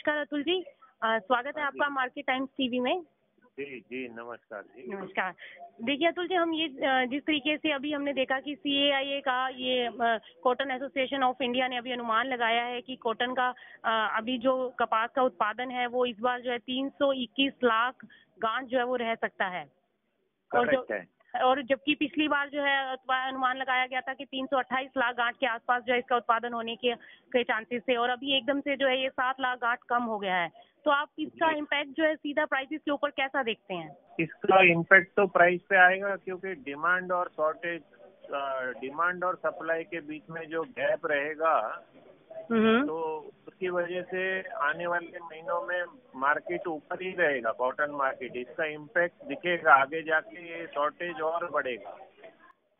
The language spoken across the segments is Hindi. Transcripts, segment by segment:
नमस्कार अतुल जी। स्वागत है आपका मार्केट टाइम्स टीवी में। जी जी नमस्कार जी। नमस्कार। देखिए अतुल जी, हम ये जिस तरीके से अभी हमने देखा कि CAIA का ये कॉटन एसोसिएशन ऑफ इंडिया ने अभी अनुमान लगाया है कि कॉटन का अभी जो कपास का उत्पादन है वो इस बार जो है 321 लाख गांठ जो है वो रह सकता है। और जबकि पिछली बार जो है अनुमान लगाया गया था कि 328 लाख गांठ के आसपास जो है इसका उत्पादन होने के चांसेस थे, और अभी एकदम से जो है ये 7 लाख गांठ कम हो गया है। तो आप इसका इम्पैक्ट जो है सीधा प्राइसेस के ऊपर कैसा देखते हैं? इसका इम्पैक्ट तो प्राइस पे आएगा, क्योंकि डिमांड और सप्लाई के बीच में जो गैप रहेगा तो उसकी वजह से आने वाले महीनों में मार्केट ऊपर ही रहेगा, कॉटन मार्केट। इसका इम्पैक्ट दिखेगा आगे जाके, ये शॉर्टेज और बढ़ेगा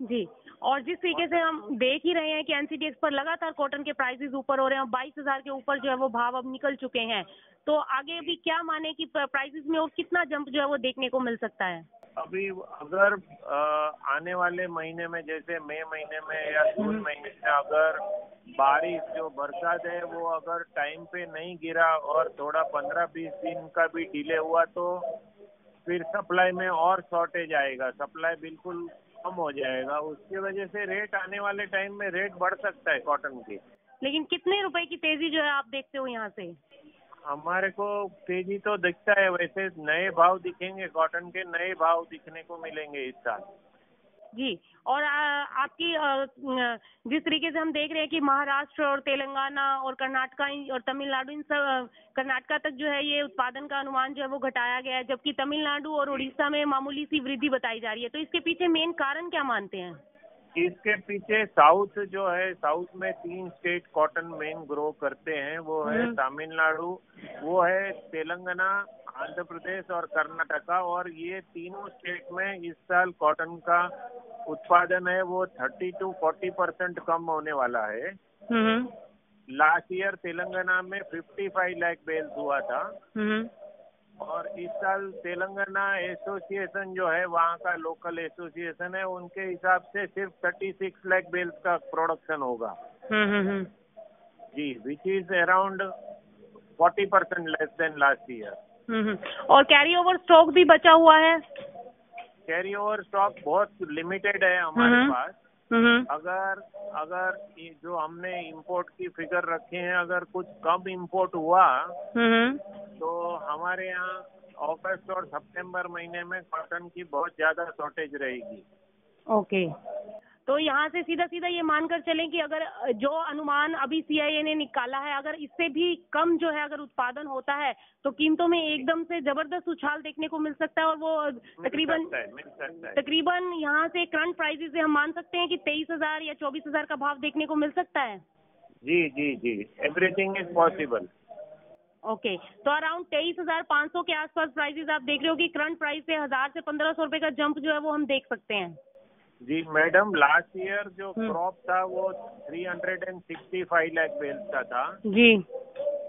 जी। और जिस तरीके से हम देख ही रहे हैं कि NCDEX पर लगातार कॉटन के प्राइसेस ऊपर हो रहे हैं, 22,000 के ऊपर जो है वो भाव अब निकल चुके हैं, तो आगे भी क्या माने कि प्राइसेस में और कितना जंप जो है वो देखने को मिल सकता है? अभी अगर आने वाले महीने में, जैसे मई महीने में या जून महीने में, अगर बारिश जो बरसात है वो अगर टाइम पे नहीं गिरा और थोड़ा 15-20 दिन का भी डिले हुआ तो फिर सप्लाई में और शॉर्टेज आएगा, सप्लाई बिल्कुल कम हो जाएगा। उसकी वजह से रेट आने वाले टाइम में रेट बढ़ सकता है कॉटन की। लेकिन कितने रुपए की तेजी जो है आप देखते हो यहाँ से? हमारे को तेजी तो दिखता है, वैसे नए भाव दिखेंगे, कॉटन के नए भाव दिखने को मिलेंगे इस साल जी। और आपकी जिस तरीके से हम देख रहे हैं कि महाराष्ट्र और तेलंगाना और कर्नाटका और तमिलनाडु, इन सब कर्नाटका तक जो है ये उत्पादन का अनुमान जो है वो घटाया गया है, जबकि तमिलनाडु और उड़ीसा में मामूली सी वृद्धि बताई जा रही है। तो इसके पीछे मेन कारण क्या मानते हैं? इसके पीछे साउथ जो है, साउथ में 3 स्टेट कॉटन मेन ग्रो करते हैं, वो है तमिलनाडु, वो है तेलंगाना, आंध्र प्रदेश और कर्नाटका। और ये तीनों स्टेट में इस साल कॉटन का उत्पादन है वो 30 to 40% कम होने वाला है। लास्ट ईयर तेलंगाना में 55 लाख बेल्स हुआ था, और इस साल तेलंगाना एसोसिएशन जो है, वहाँ का लोकल एसोसिएशन है, उनके हिसाब से सिर्फ 36 लाख बेल्स का प्रोडक्शन होगा जी, which is around 40% less than last year. और कैरी ओवर स्टॉक भी बचा हुआ है? कैरी ओवर स्टॉक बहुत लिमिटेड है हमारे पास। अगर ये जो हमने इंपोर्ट की फिगर रखे हैं, अगर कुछ कम इंपोर्ट हुआ तो हमारे यहाँ अगस्त और सितंबर महीने में कॉटन की बहुत ज्यादा शॉर्टेज रहेगी। ओके। तो यहाँ से सीधा सीधा ये मानकर चलें कि अगर जो अनुमान अभी CIA ने निकाला है, अगर इससे भी कम जो है अगर उत्पादन होता है तो कीमतों में एकदम से जबरदस्त उछाल देखने को मिल सकता है, और वो तकरीबन यहाँ से करंट प्राइसेस से हम मान सकते हैं कि 23,000 या 24,000 का भाव देखने को मिल सकता है। जी जी जी, एवरीथिंग इज पॉसिबल। ओके। तो अराउंड 23,500 के आसपास प्राइसेस आप देख रहे हो कि करंट प्राइस से 1,000 से 1,500 रुपए का जंप जो है वो हम देख सकते हैं। जी मैडम, लास्ट ईयर जो क्रॉप था वो 365 लाख बेल्स का था जी,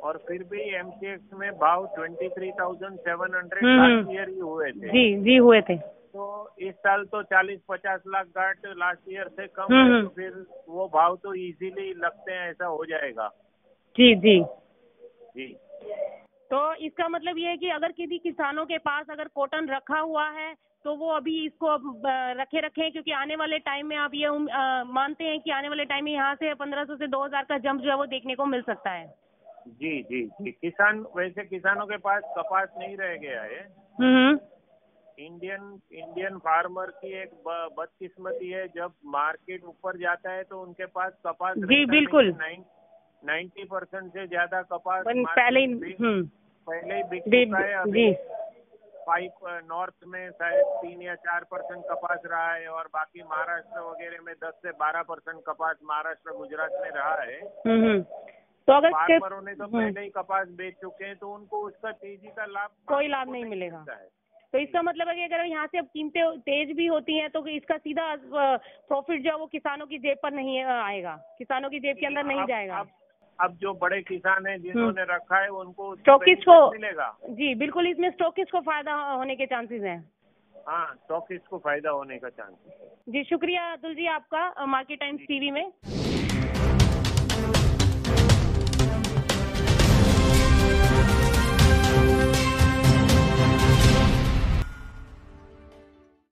और फिर भी MCX में भाव 23,700 लास्ट ईयर ही हुए थे। जी हुए थे। तो इस साल तो 40-50 लाख गांठ लास्ट ईयर से कम है, तो फिर वो भाव तो इजीली लगते हैं ऐसा हो जाएगा। जी जी जी। तो इसका मतलब ये है कि अगर किसी किसानों के पास अगर कॉटन रखा हुआ है तो वो अभी इसको रखे, क्योंकि आने वाले टाइम में आप ये मानते हैं कि आने वाले टाइम में यहाँ से 1,500 से 2,000 का जंप जो है वो देखने को मिल सकता है। जी जी जी। वैसे किसानों के पास कपास नहीं रह गया है। इंडियन फार्मर की एक बदकिस्मती है, जब मार्केट ऊपर जाता है तो उनके पास कपास जी बिल्कुल 90% से ज्यादा कपास पहले ही बिक चुका है। अभी 5 नॉर्थ में शायद 3 या 4% कपास रहा है, और बाकी महाराष्ट्र वगैरह में 10 से 12% कपास महाराष्ट्र गुजरात में रहा है। तो अगर फार्मरों ने तो पहले ही कपास बेच चुके हैं, तो उनको उसका तेजी का कोई लाभ नहीं मिलेगा। तो इसका मतलब है कि अगर यहाँ से अब कीमतें तेज भी होती हैं तो इसका सीधा प्रॉफिट जो है वो किसानों की जेब पर नहीं आएगा, किसानों की जेब के अंदर नहीं जाएगा। अब जो बड़े किसान हैं जिन्होंने रखा है उनको स्टॉकिस्ट को मिलेगा। जी बिल्कुल, इसमें स्टॉकिस्ट को फायदा होने के चांसेस हैं। हाँ, स्टॉकिस्ट को फायदा होने का चांस। जी शुक्रिया अतुल जी आपका मार्केट टाइम्स टीवी में।